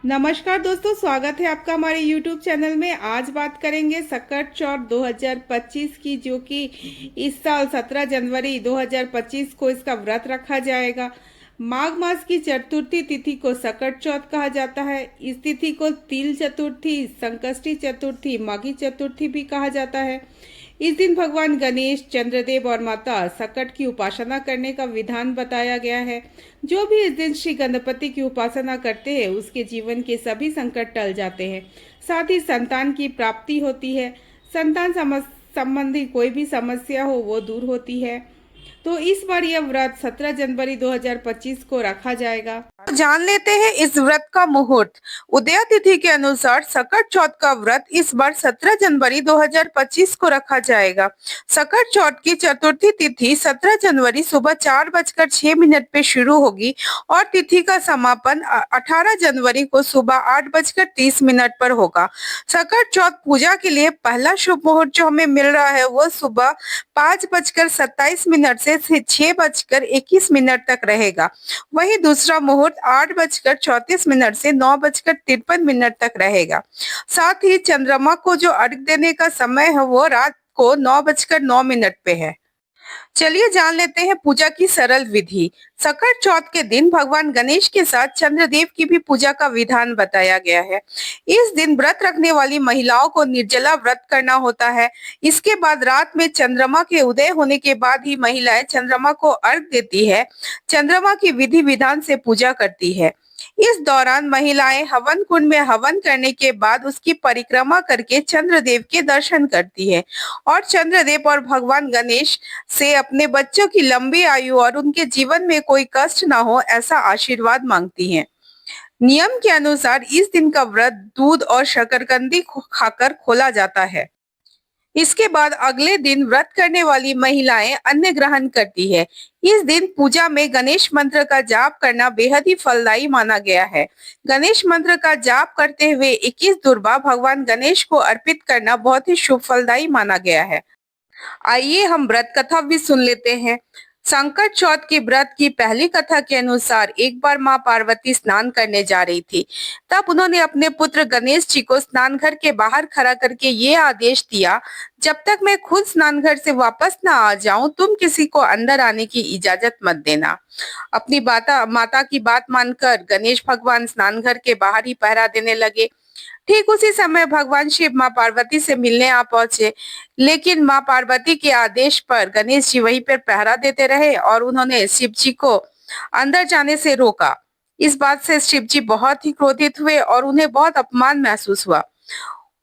नमस्कार दोस्तों, स्वागत है आपका हमारे YouTube चैनल में। आज बात करेंगे सकट चौथ 2025 की, जो कि इस साल 17 जनवरी 2025 को इसका व्रत रखा जाएगा। माघ मास की चतुर्थी तिथि को सकट चौथ कहा जाता है। इस तिथि को तिल चतुर्थी, संकष्टी चतुर्थी, माघी चतुर्थी भी कहा जाता है। इस दिन भगवान गणेश, चंद्रदेव और माता सकट की उपासना करने का विधान बताया गया है। जो भी इस दिन श्री गणपति की उपासना करते हैं उसके जीवन के सभी संकट टल जाते हैं। साथ ही संतान की प्राप्ति होती है। संतान संबंधी कोई भी समस्या हो वो दूर होती है। तो इस बार यह व्रत 17 जनवरी 2025 को रखा जाएगा। जान लेते हैं इस व्रत का मुहूर्त। उदय तिथि के अनुसार सकट चौथ का व्रत इस बार 17 जनवरी 2025 को रखा जाएगा। सकट चौथ की चतुर्थी तिथि 17 जनवरी सुबह 4:06 पे शुरू होगी और तिथि का समापन 18 जनवरी को सुबह 8:30 पर होगा। सकट चौथ पूजा के लिए पहला शुभ मुहूर्त जो हमें मिल रहा है वो सुबह 5:27 से 6:21 तक रहेगा। वहीं दूसरा मुहूर्त 8:34 से 9:53 तक रहेगा। साथ ही चंद्रमा को जो अर्घ देने का समय है वो रात को 9:09 पे है। चलिए जान लेते हैं पूजा की सरल विधि। सकट चौथ के दिन भगवान गणेश के साथ चंद्रदेव की भी पूजा का विधान बताया गया है। इस दिन व्रत रखने वाली महिलाओं को निर्जला व्रत करना होता है। इसके बाद रात में चंद्रमा के उदय होने के बाद ही महिलाएं चंद्रमा को अर्घ देती है, चंद्रमा की विधि विधान से पूजा करती है। इस दौरान महिलाएं हवन कुंड में हवन करने के बाद उसकी परिक्रमा करके चंद्रदेव के दर्शन करती है और चंद्रदेव और भगवान गणेश से अपने बच्चों की लंबी आयु और उनके जीवन में कोई कष्ट ना हो ऐसा आशीर्वाद मांगती हैं। नियम के अनुसार इस दिन का व्रत दूध और शकरकंदी खाकर खोला जाता है। इसके बाद अगले दिन व्रत करने वाली महिलाएं अन्न ग्रहण करती है। इस दिन पूजा में गणेश मंत्र का जाप करना बेहद ही फलदायी माना गया है। गणेश मंत्र का जाप करते हुए 21 दुर्बा भगवान गणेश को अर्पित करना बहुत ही शुभ फलदायी माना गया है। आइए हम व्रत कथा भी सुन लेते हैं। संकट चौथ की व्रत की पहली कथा के अनुसार एक बार मां पार्वती स्नान करने जा रही थी। तब उन्होंने अपने पुत्र गणेश जी को स्नान घर के बाहर खड़ा करके ये आदेश दिया, जब तक मैं खुद स्नान घर से वापस ना आ जाऊं तुम किसी को अंदर आने की इजाजत मत देना। अपनी माता की बात मानकर गणेश भगवान स्नान घर के बाहर ही पहरा देने लगे। ठीक उसी समय भगवान शिव मां पार्वती से मिलने आ पहुंचे, लेकिन मां पार्वती के आदेश पर गणेश जी वहीं पर पहरा देते रहे और उन्होंने शिव जी को अंदर जाने से रोका। इस बात से शिव जी बहुत ही क्रोधित हुए और उन्हें बहुत अपमान महसूस हुआ।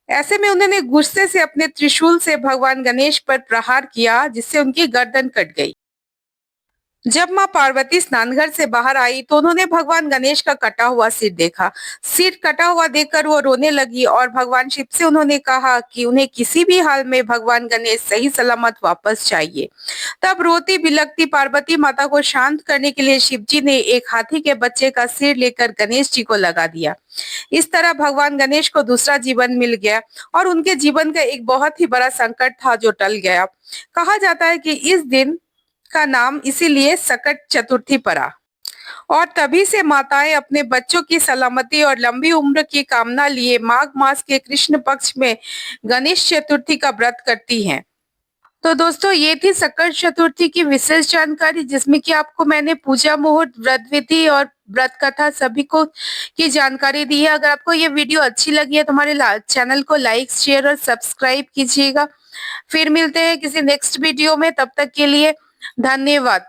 ऐसे में उन्होंने गुस्से से अपने त्रिशूल से भगवान गणेश पर प्रहार किया, जिससे उनकी गर्दन कट गई। जब मां पार्वती स्नानघर से बाहर आई तो उन्होंने भगवान गणेश का कटा हुआ सिर देखा। सिर कटा हुआ देखकर वो रोने लगी और भगवान शिव से उन्होंने कहा कि उन्हें किसी भी हाल में भगवान गणेश सही सलामत वापस चाहिए। तब रोती बिलखती पार्वती माता को शांत करने के लिए शिव जी ने एक हाथी के बच्चे का सिर लेकर गणेश जी को लगा दिया। इस तरह भगवान गणेश को दूसरा जीवन मिल गया और उनके जीवन का एक बहुत ही बड़ा संकट था जो टल गया। कहा जाता है कि इस दिन का नाम इसीलिए सकट चतुर्थी पड़ा और तभी से माताएं अपने बच्चों की सलामती और लंबी उम्र की कामना लिए माघ मास के कृष्ण पक्ष में गणेश चतुर्थी का व्रत करती हैं। तो दोस्तों ये थी सकट चतुर्थी की विशेष जानकारी, जिसमें कि आपको मैंने पूजा मुहूर्त, व्रत विधि और व्रत कथा सभी को की जानकारी दी है। अगर आपको ये वीडियो अच्छी लगी है तो हमारे चैनल को लाइक, शेयर और सब्सक्राइब कीजिएगा। फिर मिलते हैं किसी नेक्स्ट वीडियो में, तब तक के लिए धन्यवाद।